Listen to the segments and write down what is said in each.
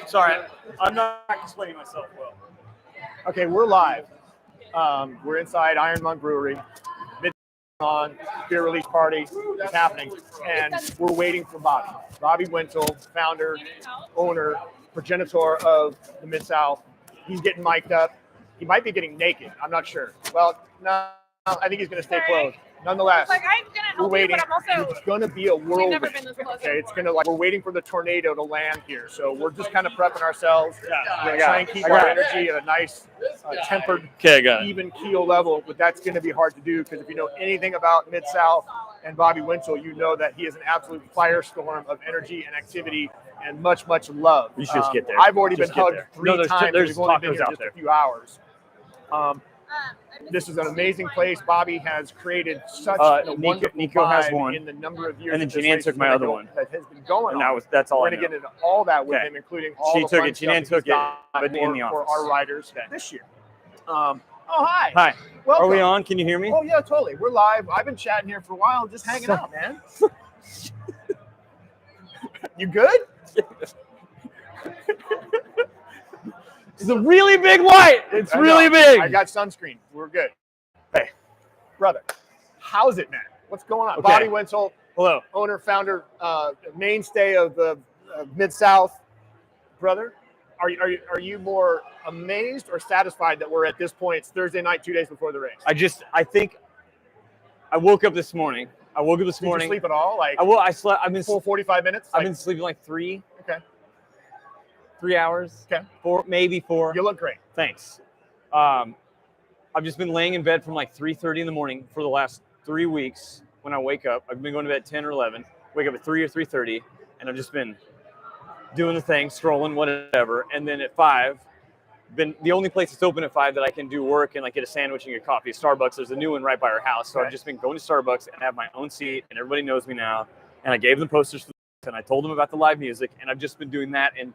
Sorry, I'm not explaining myself well. Okay, we're live. We're inside Iron Monk Brewery. On beer release party is happening, and we're waiting for Bobby. Bobby Wintle, founder, owner, progenitor of the Mid-South. He's getting mic'd up. He might be getting naked. I'm not sure. Well, no, I think he's going to stay clothed. Nonetheless, we're waiting. It's going to be a whirlwind. Okay, it's going to we're waiting for the tornado to land here. So we're just kind of prepping ourselves. We're going to try and keep our energy at a nice, tempered, even keel level. But that's going to be hard to do because if you know anything about Mid-South and Bobby Wintle, you know that he is an absolute firestorm of energy and activity and much, much love. You should just get there. I've already been hugged three times. There's only been here out just there. a few hours. This is an amazing place. Bobby has created such a wonderful Nico has vibe one. In the number of years. And then Jeanette took my other one. That has been going on. That's all We're I know. going to get into all that with him, including all She the took fun it. stuff Jeanette took it, but in the for office. our riders this year. Oh, hi. Hi. Welcome. Are we on? Can you hear me? Oh, yeah, totally. We're live. I've been chatting here for a while, just hanging out, man. You good? It's a really big light. It's really big. I got sunscreen. We're good. Hey, brother, how's it, man? What's going on? Okay. Bobby Wintle, hello, owner, founder, mainstay of the Mid-South. Brother, are you more amazed or satisfied that we're at this point? It's Thursday night, 2 days before the race. I think I woke up this morning. Did you sleep at all? I slept. I've been full 45 minutes. I've been sleeping like 3. Okay. 3 hours. Okay. 4, maybe 4. You look great. Thanks. I've just been laying in bed from like 3:30 in the morning for the last 3 weeks. When I wake up, I've been going to bed at 10 or 11. Wake up at 3 or 3:30, and I've just been doing the thing, scrolling, whatever. And then at 5, been the only place that's open at 5 that I can do work and like get a sandwich and get coffee is Starbucks. There's a new one right by our house, so I've just been going to Starbucks and have my own seat, and everybody knows me now. And I gave them posters for this, and I told them about the live music, and I've just been doing that. And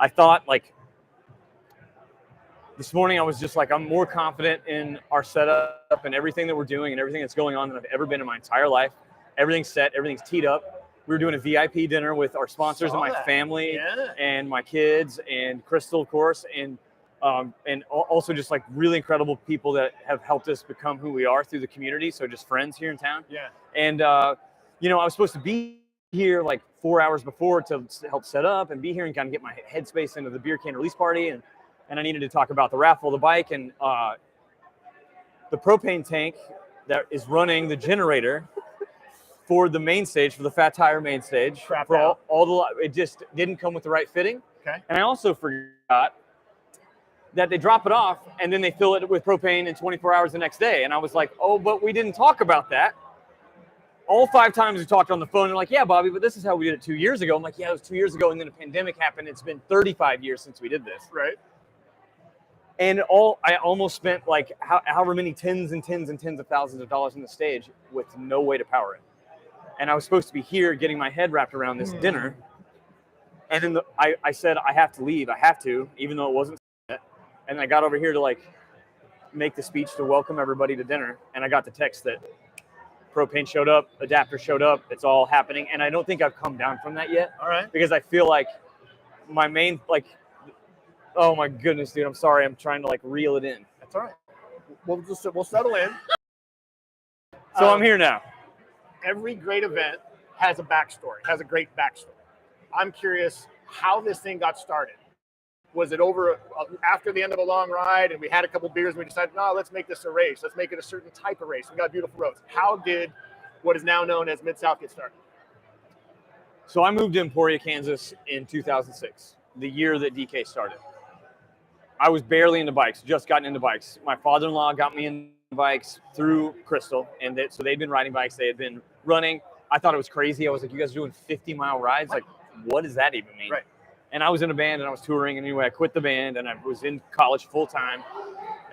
I thought, like, this morning I was just like, I'm more confident in our setup and everything that we're doing and everything that's going on than I've ever been in my entire life. Everything's set, everything's teed up. We were doing a VIP dinner with our sponsors and my family and my kids and Crystal, of course, and also just like really incredible people that have helped us become who we are through the community. So just friends here in town. Yeah. And, I was supposed to be here like 4 hours before to help set up and be here and kind of get my headspace into the beer can release party. And I needed to talk about the raffle, the bike, and the propane tank that is running the generator for the main stage, for the Fat Tire main stage. It just didn't come with the right fitting. Okay. And I also forgot that they drop it off and then they fill it with propane in 24 hours the next day. And I was like, oh, but we didn't talk about that. All 5 times we talked on the phone, they're like, yeah, Bobby, but this is how we did it 2 years ago. I'm like, yeah, it was 2 years ago, and then a pandemic happened. It's been 35 years since we did this. Right. And I almost spent like however many tens and tens and tens of thousands of dollars on the stage with no way to power it. And I was supposed to be here getting my head wrapped around this dinner. And then I said, I have to leave. I have to, even though it wasn't set. And I got over here to like make the speech to welcome everybody to dinner. And I got the text that propane showed up, adapter showed up. It's all happening. And I don't think I've come down from that yet. All right. Because I feel like my main, like, oh my goodness, dude, I'm sorry. I'm trying to like reel it in. That's all right. We'll settle in. So I'm here now. Every great event has a backstory, has a great backstory. I'm curious how this thing got started. Was it over after the end of a long ride and we had a couple beers and we decided, no, let's make this a race. Let's make it a certain type of race. We got beautiful roads. How did what is now known as Mid-South get started? So I moved to Emporia, Kansas in 2006, the year that DK started. I was barely into bikes, just gotten into bikes. My father-in-law got me into bikes through Crystal, and so they'd been riding bikes. They had been running. I thought it was crazy. I was like, you guys are doing 50-mile rides? Like, what does that even mean? Right. And I was in a band, and I was touring. And anyway, I quit the band, and I was in college full-time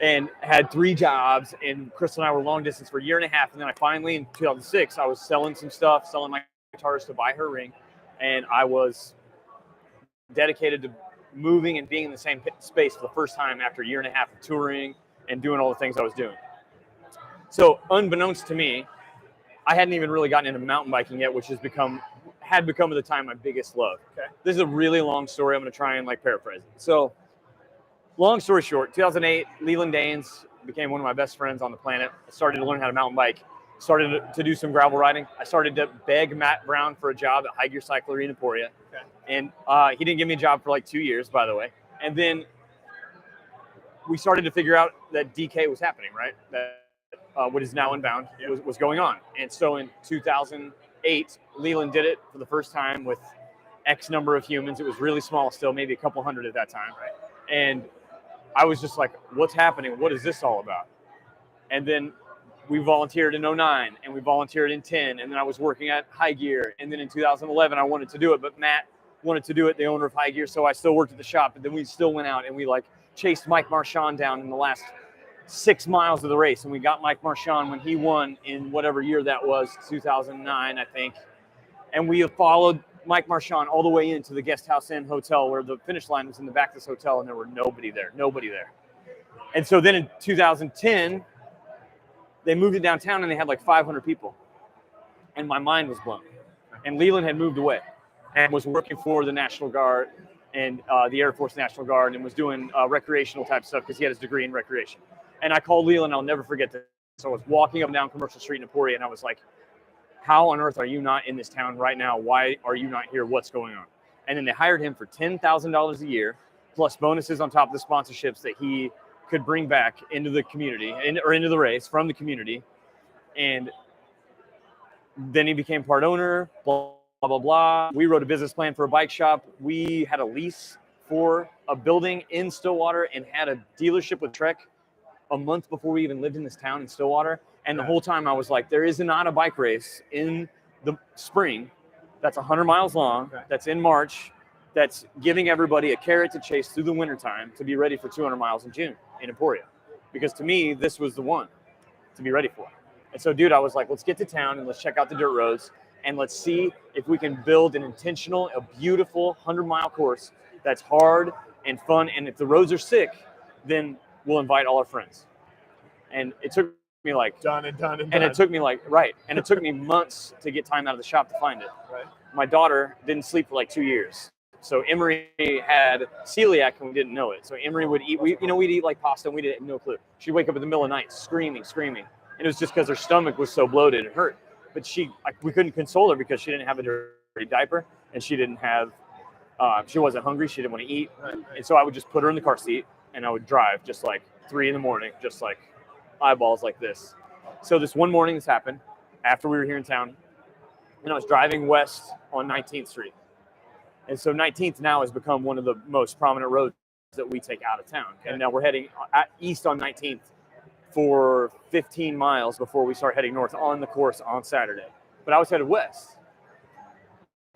and had 3 jobs. And Crystal and I were long distance for a year and a half. And then I finally, in 2006, I was selling some stuff, selling my guitars to buy her ring. And I was dedicated to moving and being in the same space for the first time after a year and a half of touring and doing all the things I was doing. So unbeknownst to me, I hadn't even really gotten into mountain biking yet, which has become had become at the time my biggest love. Okay. This is a really long story. I'm going to try and like paraphrase it. So, long story short, 2008, Leland Danes became one of my best friends on the planet. I started to learn how to mountain bike, started to do some gravel riding. I started to beg Matt Brown for a job at High Gear Cyclery in Emporia. Okay. And he didn't give me a job for like 2 years, by the way. And then we started to figure out that DK was happening, right? That what is now Unbound was going on. And so in 2008, Leland did it for the first time with X number of humans. It was really small still, maybe a couple hundred at that time. Right. And I was just like, what's happening? What is this all about? And then we volunteered in 09 and we volunteered in 10. And then I was working at High Gear. And then in 2011, I wanted to do it, but Matt wanted to do it, the owner of High Gear. So I still worked at the shop, but then we still went out and we like chased Mike Marchand down in the last 6 miles of the race. And we got Mike Marchand when he won in whatever year that was, 2009, I think. And we followed Mike Marchand all the way into the Guest House Inn Hotel where the finish line was in the back of this hotel and there were nobody there. And so then in 2010, they moved it downtown and they had like 500 people. And my mind was blown. And Leland had moved away and was working for the National Guard and the Air Force National Guard and was doing recreational type stuff because he had his degree in recreation. And I called Leland, I'll never forget this. So I was walking up and down Commercial Street in Emporia and I was like, how on earth are you not in this town right now? Why are you not here? What's going on? And then they hired him for $10,000 a year, plus bonuses on top of the sponsorships that he could bring back into the community or into the race from the community. And then he became part owner, blah, blah, blah, blah. We wrote a business plan for a bike shop. We had a lease for a building in Stillwater and had a dealership with Trek a month before we even lived in this town in Stillwater. And the whole time I was like, there is not a bike race in the spring that's 100 miles long, that's in March, that's giving everybody a carrot to chase through the wintertime to be ready for 200 miles in June in Emporia. Because to me, this was the one to be ready for. And so, dude, I was like, let's get to town and let's check out the dirt roads and let's see if we can build an intentional, a beautiful 100-mile course that's hard and fun. And if the roads are sick, then we'll invite all our friends. And it took me like done. It took me like and it took me months to get time out of the shop to find it. Right. My daughter didn't sleep for like 2 years. So Emery had celiac and we didn't know it. So Emery would eat, we'd eat like pasta and we didn't have no clue. She'd wake up in the middle of the night screaming. And it was just because her stomach was so bloated and hurt. But we couldn't console her because she didn't have a dirty diaper and she didn't have, she wasn't hungry. She didn't want to eat. And so I would just put her in the car seat and I would drive just like 3 a.m, just like eyeballs like this. So this one morning this happened after we were here in town and I was driving west on 19th Street. And so 19th now has become one of the most prominent roads that we take out of town. Okay. And now we're heading east on 19th for 15 miles before we start heading north on the course on Saturday. But I was headed west.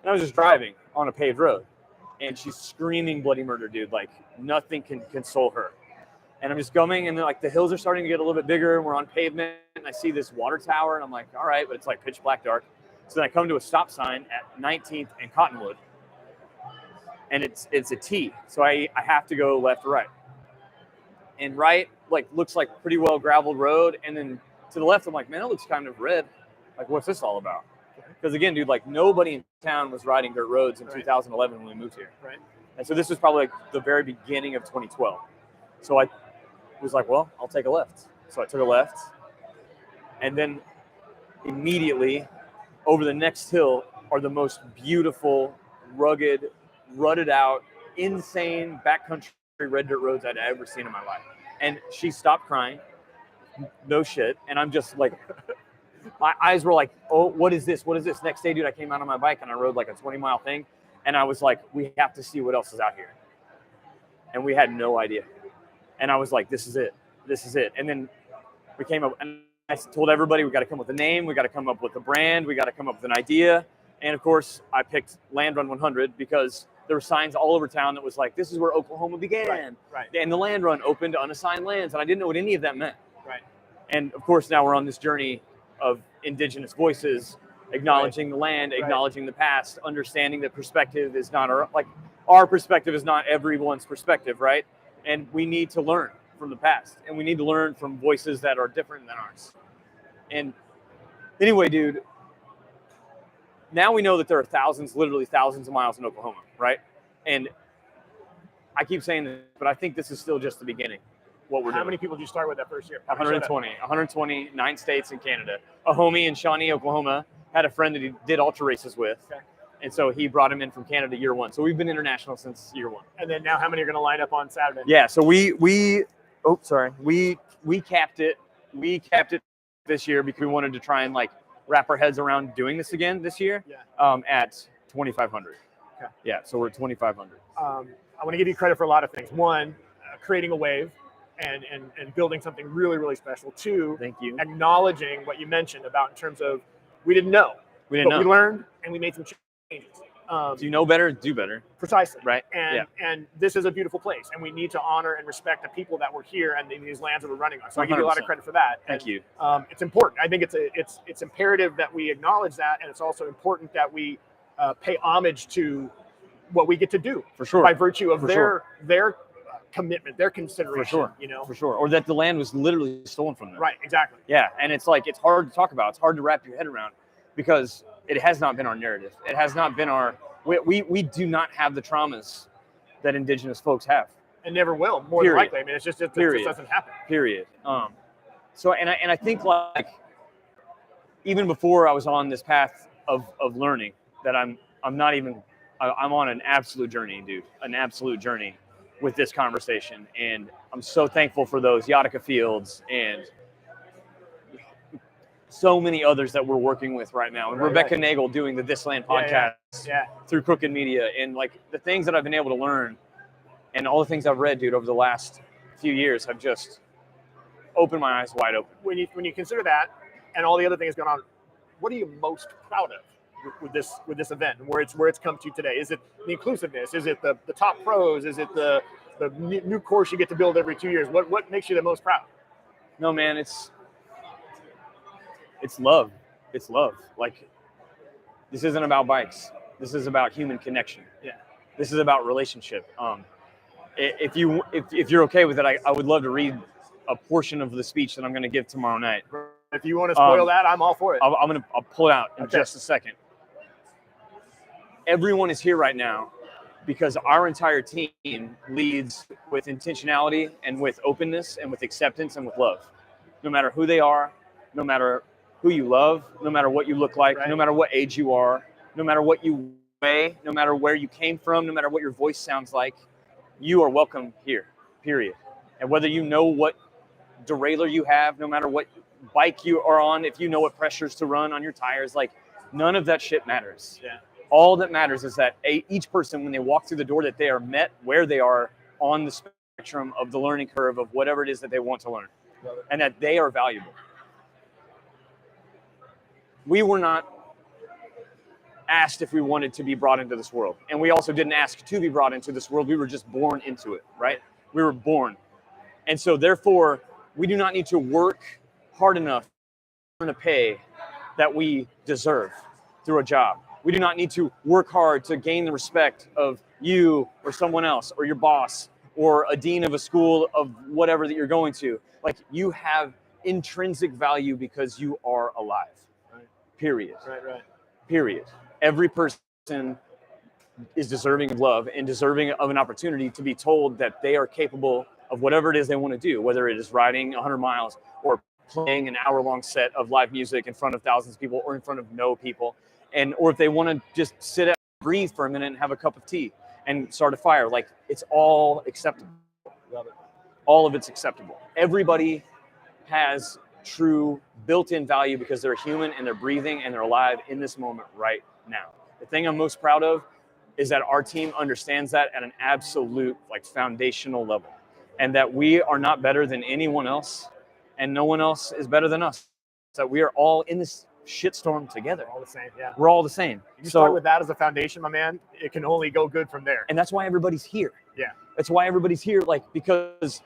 And I was just driving on a paved road. And she's screaming bloody murder, dude. Like nothing can console her. And I'm just going, and then like the hills are starting to get a little bit bigger, and we're on pavement, and I see this water tower, and I'm like, all right, but it's like pitch black dark. So then I come to a stop sign at 19th and Cottonwood, and it's a T, so I have to go left or right. And right, like, looks like pretty well graveled road, and then to the left, I'm like, man, it looks kind of red. Like, what's this all about? Because again, dude, like nobody in town was riding dirt roads in 2011 when we moved here. Right. And so this was probably like the very beginning of 2012. So I was like, well, I'll take a left. So I took a left. And then immediately over the next hill are the most beautiful, rugged, rutted out, insane backcountry red dirt roads I'd ever seen in my life. And she stopped crying. No shit. And I'm just like, my eyes were like, oh, what is this? What is this? Next day, dude, I came out on my bike and I rode like a 20-mile thing. And I was like, we have to see what else is out here. And we had no idea. And I was like, this is it. This is it. And then we came up and I told everybody, we got to come up with a name. We got to come up with a brand. We got to come up with an idea. And of course, I picked Land Run 100 because there were signs all over town that was like, this is where Oklahoma began. Right. And the Land Run opened to unassigned lands. And I didn't know what any of that meant. Right. And of course, now we're on this journey of indigenous voices, acknowledging the land, acknowledging the past, understanding that perspective is not our perspective is not everyone's perspective, right? And we need to learn from the past, and we need to learn from voices that are different than ours. And anyway, dude, now we know that there are thousands, literally thousands of miles in Oklahoma, right? And I keep saying this, but I think this is still just the beginning. What we're doing. How many people did you start with that first year? 120, 9 states in Canada. A homie in Shawnee, Oklahoma, had a friend that he did ultra races with. Okay. And so he brought him in from Canada year one. So we've been international since year one. And then now how many are going to line up on Saturday? Yeah, so we capped it. We capped it this year because we wanted to try and like wrap our heads around doing this again this year. Yeah. At 2,500. Okay. Yeah, so we're at 2,500. I want to give you credit for a lot of things. One, creating a wave and building something really, really special. Two, thank you. Acknowledging what you mentioned about in terms of we didn't know. We learned and we made some changes. So you know better, do better. Precisely. Right. And this is a beautiful place, and we need to honor and respect the people that were here and in these lands that we're running on. So 100%. I give you a lot of credit for that. Thank you. It's important. I think it's imperative that we acknowledge that, and it's also important that we pay homage to what we get to do. For sure. By virtue of their commitment, their consideration. For sure. You know. For sure. Or that the land was literally stolen from them. Right. Exactly. Yeah, and it's like it's hard to talk about. It's hard to wrap your head around because it has not been our narrative. It has not been our. We do not have the traumas that Indigenous folks have. And never will, more than likely. I mean, it just doesn't happen. Period. So I think like even before I was on this path of learning, that I'm on an absolute journey, dude. An absolute journey with this conversation, and I'm so thankful for those Yatica Fields and so many others that we're working with right now. And Rebecca Nagel doing the This Land podcast through Crooked Media, and like the things that I've been able to learn and all the things I've read, dude, over the last few years have just opened my eyes wide open. When you consider that and all the other things going on, what are you most proud of with this event and where it's come to today? Is it the inclusiveness? Is it the top pros? Is it the new course you get to build every 2 years? What makes you the most proud? No, man, it's love. It's love. Like, this isn't about bikes. This is about human connection. Yeah. This is about relationship. If you're okay with it, I would love to read a portion of the speech that I'm going to give tomorrow night. If you want to spoil that, I'm all for it. I'll pull it out in just a second. Everyone is here right now because our entire team leads with intentionality and with openness and with acceptance and with love. No matter who they are, no matter who you love, no matter what you look like, no matter what age you are, no matter what you weigh, no matter where you came from, no matter what your voice sounds like, you are welcome here, period. And whether you know what derailleur you have, no matter what bike you are on, if you know what pressures to run on your tires, like none of that shit matters. Yeah. All that matters is that each person, when they walk through the door, that they are met where they are on the spectrum of the learning curve of whatever it is that they want to learn, and that they are valuable. We were not asked if we wanted to be brought into this world. And we also didn't ask to be brought into this world. We were just born into it, right? We were born. And so therefore, we do not need to work hard enough to earn a pay that we deserve through a job. We do not need to work hard to gain the respect of you or someone else or your boss or a dean of a school of whatever that you're going to. Like, you have intrinsic value because you are alive. Period. Right. Period. Every person is deserving of love and deserving of an opportunity to be told that they are capable of whatever it is they want to do, whether it is riding 100 miles or playing an hour-long set of live music in front of thousands of people or in front of no people, or if they want to just sit and breathe for a minute and have a cup of tea and start a fire. Like, it's all acceptable. Love it. All of it's acceptable. Everybody has true built-in value because they're human and they're breathing and they're alive in this moment right now. The thing I'm most proud of is that our team understands that at an absolute, like, foundational level, and that we are not better than anyone else and no one else is better than us. That we are all in this shitstorm together. We're all the same, yeah. We're all the same. You start with that as a foundation, my man, it can only go good from there. And that's why everybody's here. Yeah. That's why everybody's here, like, because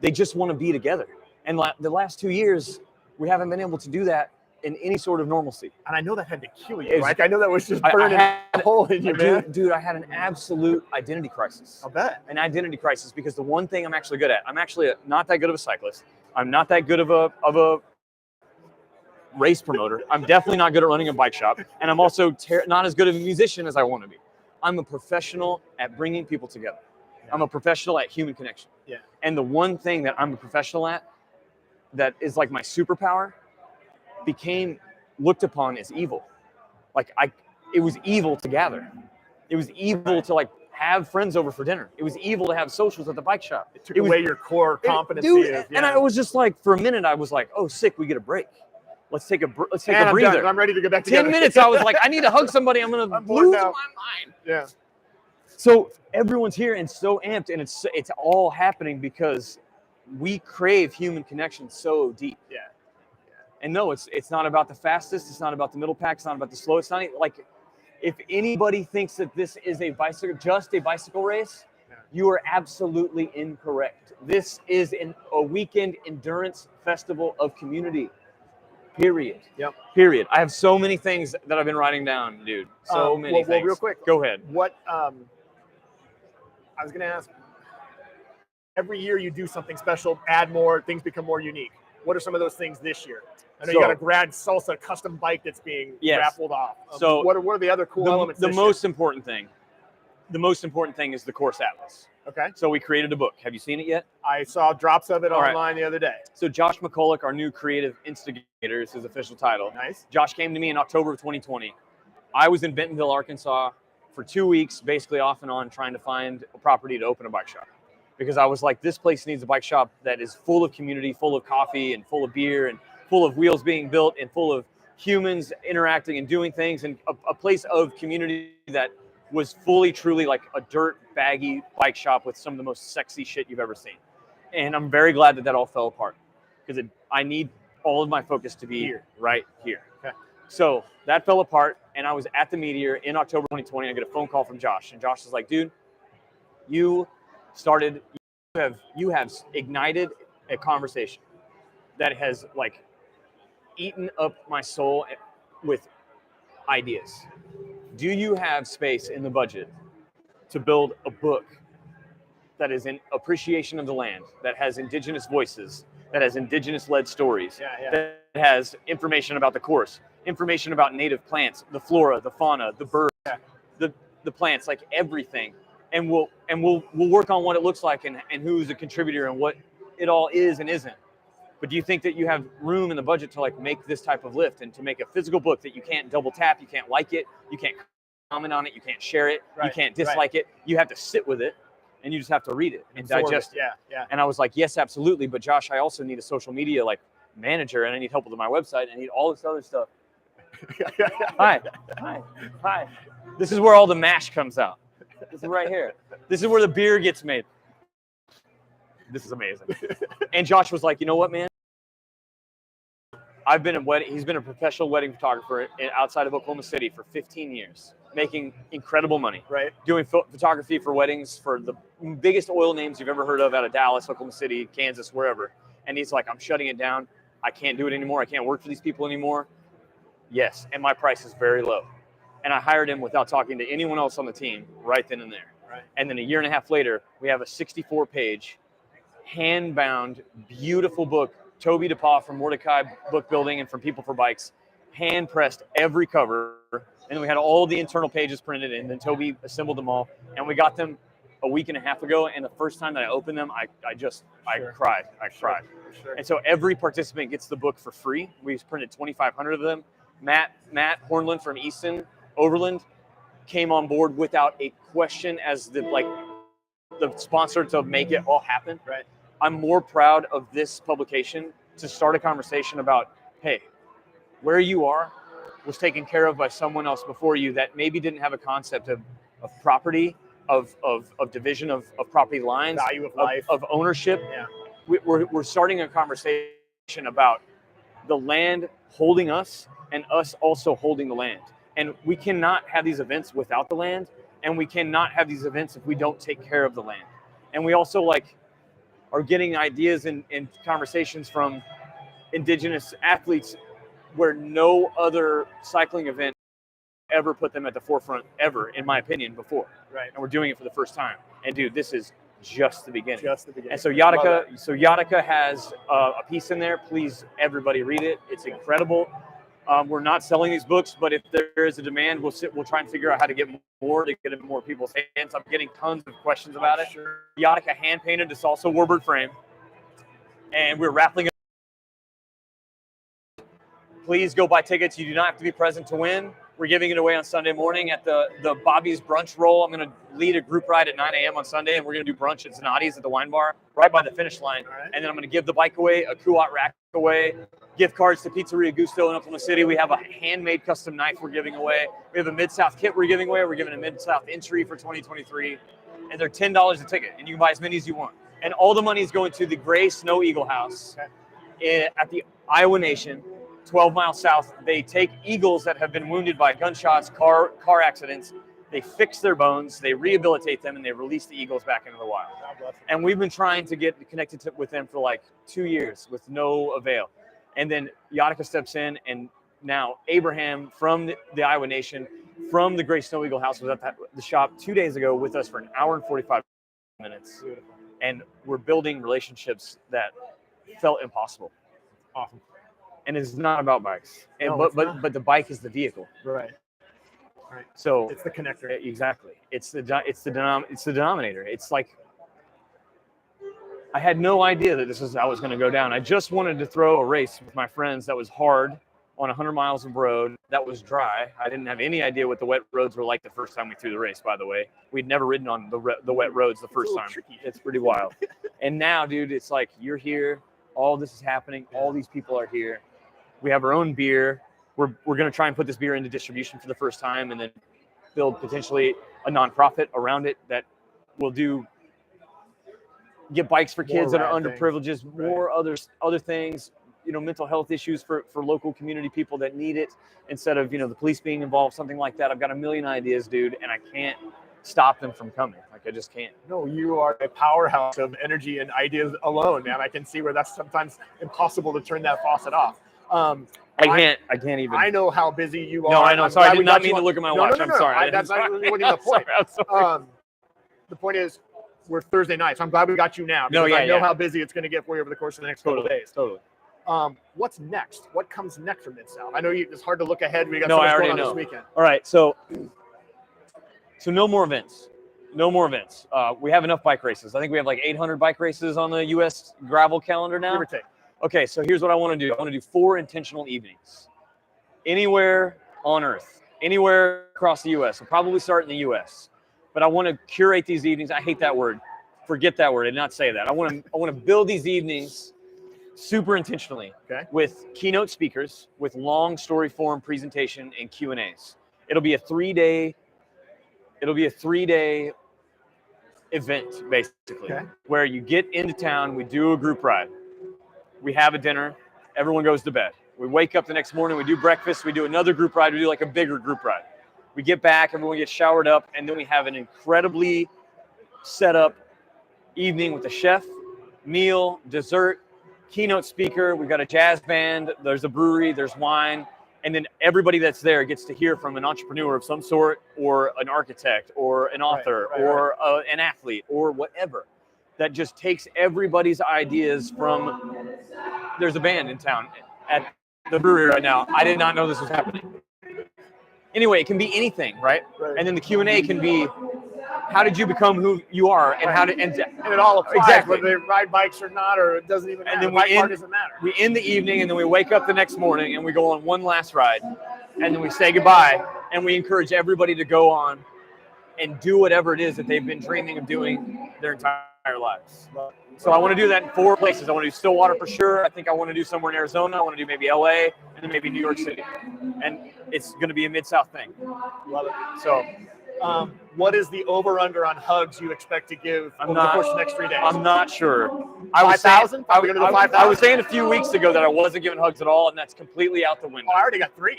they just want to be together. And the last 2 years, we haven't been able to do that in any sort of normalcy. And I know that had to kill you, Mike. I know that was just burning a hole in you, man. Dude, I had an absolute identity crisis. I'll bet. An identity crisis, because the one thing I'm actually good at, I'm actually not that good of a cyclist. I'm not that good of a race promoter. I'm definitely not good at running a bike shop. And I'm also not as good of a musician as I want to be. I'm a professional at bringing people together. I'm a professional at human connection. Yeah. And the one thing that I'm a professional at that is like my superpower became looked upon as evil. Like it was evil to gather. It was evil to like have friends over for dinner. It was evil to have socials at the bike shop. It took away your core competency. Dude, and I was just like, for a minute, I was like, oh, sick, we get a break. Let's take a breather. I'm ready to go back together. 10 minutes, I was like, I need to hug somebody. I'm going to lose my mind. Yeah. So everyone's here and so amped, and it's all happening because we crave human connection so deep. Yeah. And no, it's not about the fastest. It's not about the middle pack. It's not about the slowest. It's not like, if anybody thinks that this is just a bicycle race, you are absolutely incorrect. This is a weekend endurance festival of community. Period. Yep. Period. I have so many things that I've been writing down, dude. So many things. Well, real quick. Go ahead. What I was going to ask, every year you do something special, add more, things become more unique. What are some of those things this year? I know you got a grad salsa custom bike that's being raffled off. So what are the other cool elements? The most important thing is the course atlas. Okay. So we created a book. Have you seen it yet? I saw drops of it online the other day. So Josh McCulloch, our new creative instigator, is his official title. Nice. Josh came to me in October of 2020. I was in Bentonville, Arkansas for 2 weeks, basically off and on, trying to find a property to open a bike shop. Because I was like, this place needs a bike shop that is full of community, full of coffee and full of beer and full of wheels being built and full of humans interacting and doing things, and a place of community that was fully, truly like a dirt baggy bike shop with some of the most sexy shit you've ever seen. And I'm very glad that all fell apart because I need all of my focus to be right here. Okay. So that fell apart, and I was at the Meteor in October 2020. I get a phone call from Josh, and Josh is like, dude, you have ignited a conversation that has like eaten up my soul with ideas. Do you have space in the budget to build a book that is in appreciation of the land, that has indigenous voices, that has indigenous-led stories, that has information about the course, information about native plants, the flora, the fauna, the birds, the plants, like everything, and we'll work on what it looks like and who's a contributor and what it all is and isn't. But do you think that you have room in the budget to like make this type of lift and to make a physical book that you can't double tap, you can't like it, you can't comment on it, you can't share it, you can't dislike it, you have to sit with it and you just have to read it and digest it. Yeah. And I was like, yes, absolutely. But Josh, I also need a social media like manager, and I need help with my website, and I need all this other stuff. Hi. This is where all the mash comes out. This is right here. This is where the beer gets made. This is amazing. And Josh was like, you know what, man? He's been a professional wedding photographer outside of Oklahoma City for 15 years, making incredible money. Right. Doing photography for weddings for the biggest oil names you've ever heard of out of Dallas, Oklahoma City, Kansas, wherever. And he's like, I'm shutting it down. I can't do it anymore. I can't work for these people anymore. Yes. And my price is very low. And I hired him without talking to anyone else on the team right then and there. Right. And then a year and a half later, we have a 64-page, hand-bound, beautiful book. Toby DePaw from Mordecai Book Building and from People for Bikes hand-pressed every cover. And then we had all the internal pages printed, and then Toby assembled them all. And we got them a week and a half ago, and the first time that I opened them, I cried. I cried. Sure. And so every participant gets the book for free. We printed 2,500 of them. Matt Hornland from Easton Overland came on board without a question as the sponsor to make it all happen. Right. I'm more proud of this publication to start a conversation about, hey, where you are was taken care of by someone else before you that maybe didn't have a concept of property, of division of property lines, value of life, of ownership. Yeah. We're starting a conversation about the land holding us and us also holding the land. And we cannot have these events without the land, and we cannot have these events if we don't take care of the land. And we also are getting ideas and conversations from indigenous athletes where no other cycling event ever put them at the forefront ever, in my opinion, before. Right. And we're doing it for the first time. And dude, this is just the beginning. Just the beginning. And so Yataka has a piece in there. Please, everybody read it. It's incredible. We're not selling these books, but if there is a demand, we'll try and figure out how to get more, to get it in more people's hands. I'm getting tons of questions about it. Sure. Yataka hand painted. It's also Warbird frame, and we're raffling. Please go buy tickets. You do not have to be present to win. We're giving it away on Sunday morning at the Bobby's Brunch Roll. I'm going to lead a group ride at 9 a.m. on Sunday, and we're going to do brunch at Zanotti's at the wine bar right by the finish line. Right. And then I'm going to give the bike away, a Kuat rack away, gift cards to Pizzeria Gusto in Oklahoma City. We have a handmade custom knife we're giving away. We have a Mid-South kit we're giving away. We're giving a Mid-South entry for 2023. And they're $10 a ticket, and you can buy as many as you want. And all the money is going to the Gray Snow Eagle House at the Iowa Nation. 12 miles south. They take eagles that have been wounded by gunshots, car accidents. They fix their bones, they rehabilitate them, and they release the eagles back into the wild. And we've been trying to get connected with them for like 2 years with no avail. And then Yataka steps in, and now Abraham from the Iowa Nation, from the Gray Snow Eagle House, was at the shop 2 days ago with us for an hour and 45 minutes. And we're building relationships that felt impossible. Awesome. And it's not about bikes, and No, but the bike is the vehicle. Right. So it's the connector. Exactly. It's the denominator. It's like I had no idea that this is how it was going to go down. I just wanted to throw a race with my friends that was hard on 100 miles of road that was dry. I didn't have any idea what the wet roads were like the first time we threw the race. By the way, we'd never ridden on the wet roads the first time. Tricky. It's pretty wild. And now, dude, it's like you're here. All this is happening. All these people are here. We have our own beer. We're going to try and put this beer into distribution for the first time, and then build potentially a nonprofit around it that will get bikes for kids that are underprivileged, more other things, mental health issues for local community people that need it, instead of, the police being involved, something like that. I've got a million ideas, dude, and I can't stop them from coming. Like, I just can't. No, you are a powerhouse of energy and ideas alone, man. I can see where that's sometimes impossible to turn that faucet off. I can't even. I know how busy you are. No, I know. Sorry, I did not mean to look at my watch. I'm sorry. That's not really the point. I'm sorry. The point is, we're Thursday night, so I'm glad we got you now. I know how busy it's going to get for you over the course of the next couple of days. Totally. What's next? What comes next from Mid-South? I know it's hard to look ahead. We got so much going on this weekend. All right, so no more events. No more events. We have enough bike races. I think we have like 800 bike races on the U.S. gravel calendar now. Give or take. Okay, so here's what I want to do. I want to do 4 intentional evenings. Anywhere on Earth, anywhere across the U.S. I'll probably start in the U.S. But I want to curate these evenings. I hate that word. Forget that word. I did not say that. I want to build these evenings super intentionally with keynote speakers, with long story form presentation and Q&As. It'll be a 3-day event, basically, where you get into town, we do a group ride. We have a dinner, everyone goes to bed. We wake up the next morning, we do breakfast, we do another group ride, we do like a bigger group ride. We get back, everyone gets showered up, and then we have an incredibly set up evening with a chef, meal, dessert, keynote speaker. We've got a jazz band, there's a brewery, there's wine, and then everybody that's there gets to hear from an entrepreneur of some sort, or an architect, or an author, or an athlete, or whatever. That just takes everybody's ideas from. There's a band in town at the brewery right now. I did not know this was happening. Anyway, it can be anything, right? And then the Q&A can be, how did you become who you are, and how did and it all applies, whether they ride bikes or not, or it doesn't even matter. And then doesn't matter. We end the evening, and then we wake up the next morning, and we go on one last ride, and then we say goodbye, and we encourage everybody to go on and do whatever it is that they've been dreaming of doing their entire lives. So I want to do that in 4 places. I want to do Stillwater for sure. I think I want to do somewhere in Arizona. I want to do maybe LA, and then maybe New York City. And it's going to be a Mid-South thing. Love it. So what is the over-under on hugs you expect to give over the course of the next 3 days? I'm not sure. 5,000? I was saying a few weeks ago that I wasn't giving hugs at all, and that's completely out the window. Oh, I already got 3.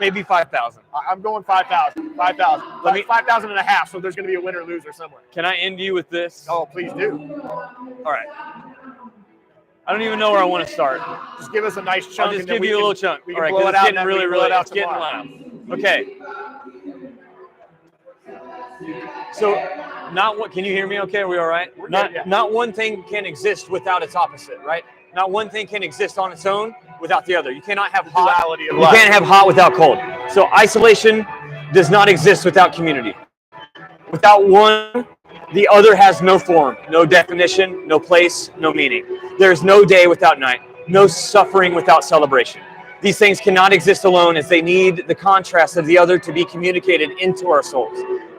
Maybe 5,000. I'm going 5,000. 5,000. 5,000 and a half, so there's going to be a winner loser somewhere. Can I end you with this? Oh, please do. All right. I don't even know where I want to start. Just give us a nice chunk. I'll just give you a little chunk. We all can right, blow it out. It's getting really, it's getting loud. Okay. So not what, can you hear me okay? Are we all right? Not one thing can exist without its opposite, right? Not one thing can exist on its own without the other. You cannot have hot. You can't have hot without cold. So isolation does not exist without community. Without one, the other has no form, no definition, no place, no meaning. There's no day without night, no suffering without celebration. These things cannot exist alone, as they need the contrast of the other to be communicated into our souls.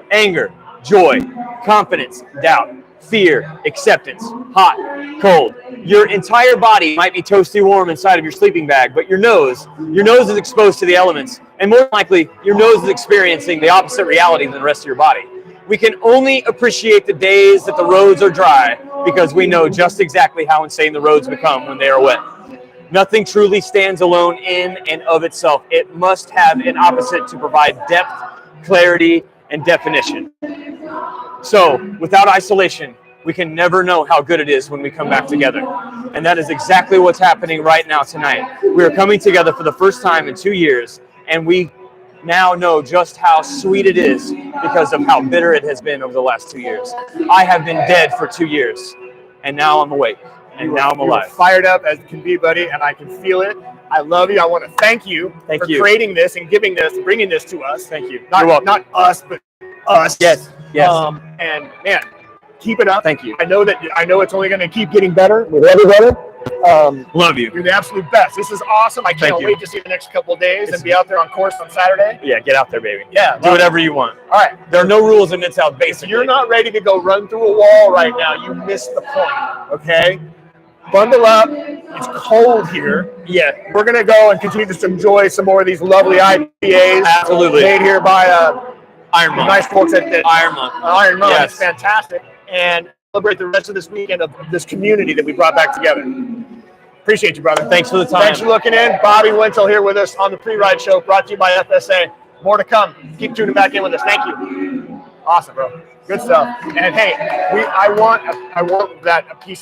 Anger, joy, confidence, doubt, fear, acceptance, hot, cold. Your entire body might be toasty warm inside of your sleeping bag, but your nose is exposed to the elements, and more likely, your nose is experiencing the opposite reality than the rest of your body. We can only appreciate the days that the roads are dry because we know just exactly how insane the roads become when they are wet. Nothing truly stands alone in and of itself. It must have an opposite to provide depth, clarity, and definition. So, without isolation, we can never know how good it is when we come back together. And that is exactly what's happening right now tonight. We are coming together for the first time in 2 years, and we now know just how sweet it is because of how bitter it has been over the last 2 years. I have been dead for 2 years, and now I'm awake, and now I'm alive. Fired up as can be, buddy, and I can feel it. I love you. I want to thank you for creating this and giving this, bringing this to us. Thank you. Not us, but us. Yes. And man, keep it up. Thank you. I know it's only going to keep getting better with every brother. Love you. You're the absolute best. This is awesome. I can't wait to see the next couple of days and be out there on course on Saturday. Yeah, get out there, baby. Yeah. Do whatever you want. All right. There are no rules in Midtown, basically. If you're not ready to go run through a wall right now, you missed the point. Okay? Bundle up. It's cold here. Yeah. We're going to go and continue to enjoy some more of these lovely IPAs. Absolutely. Made here by Iron Monk. Nice folks at Iron Monk. Iron Monk. Yes. It's fantastic. And celebrate the rest of this weekend of this community that we brought back together. Appreciate you, brother. Thanks for the time. Thanks for looking in. Bobby Wintle here with us on the Pre-Ride Show, brought to you by FSA. More to come. Keep tuning back in with us. Thank you. Awesome, bro. Good stuff. And hey, I want that piece of